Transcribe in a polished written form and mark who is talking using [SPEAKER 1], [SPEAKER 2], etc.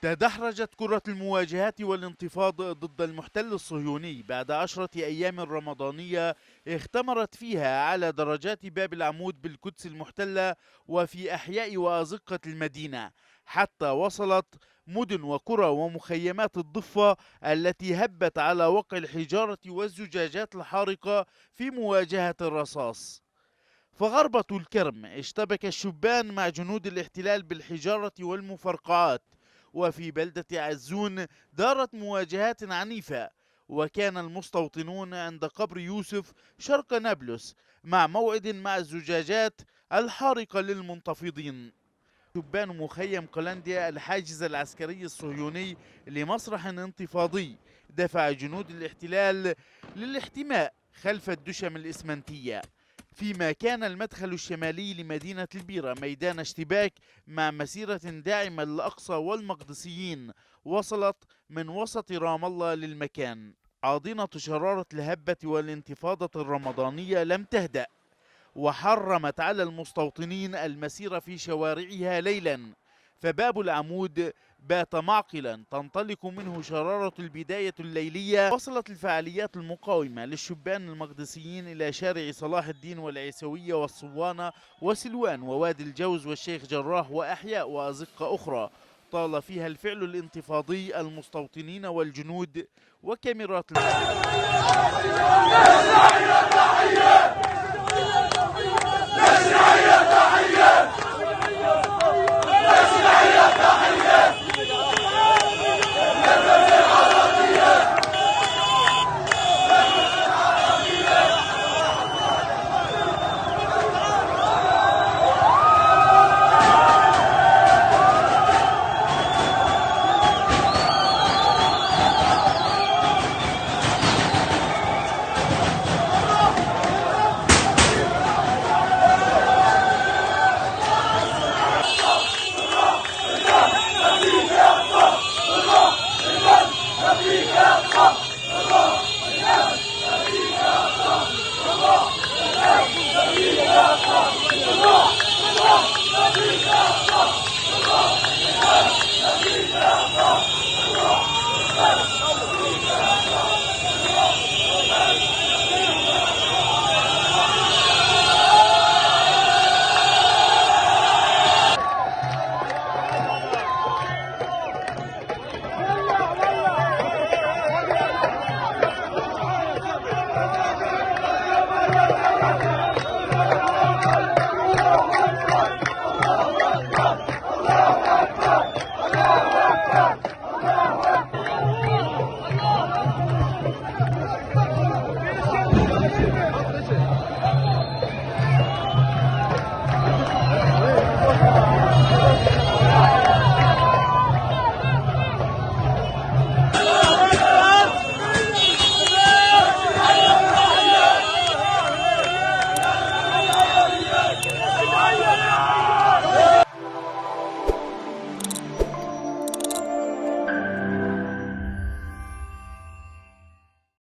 [SPEAKER 1] تدحرجت كرة المواجهات والانتفاض ضد المحتل الصهيوني بعد 10 أيام رمضانية اختمرت فيها على درجات باب العمود بالقدس المحتلة وفي أحياء وأزقة المدينة، حتى وصلت مدن وقرى ومخيمات الضفة التي هبت على وقع الحجارة والزجاجات الحارقة في مواجهة الرصاص. فغربة الكرم اشتبك الشبان مع جنود الاحتلال بالحجارة والمفرقعات، وفي بلدة عزون دارت مواجهات عنيفة، وكان المستوطنون عند قبر يوسف شرق نابلس مع موعد مع الزجاجات الحارقة للمنتفضين. شبان مخيم قلنديا الحاجز العسكري الصهيوني لمسرح انتفاضي دفع جنود الاحتلال للاحتماء خلف الدشم الإسمنتية، فيما كان المدخل الشمالي لمدينة البيرة ميدان اشتباك مع مسيرة داعمة للأقصى والمقدسيين وصلت من وسط رام الله للمكان. عاضنة شرارة الهبة والانتفاضة الرمضانية لم تهدأ، وحرمت على المستوطنين المسير في شوارعها ليلا، فباب العمود بات معقلا تنطلق منه شرارة البداية الليلية. وصلت الفعاليات المقاومة للشبان المقدسيين إلى شارع صلاح الدين والعيسوية والصوانة وسلوان ووادي الجوز والشيخ جراح وأحياء وأزقة أخرى طال فيها الفعل الانتفاضي المستوطنين والجنود وكاميرات
[SPEAKER 2] تشريعية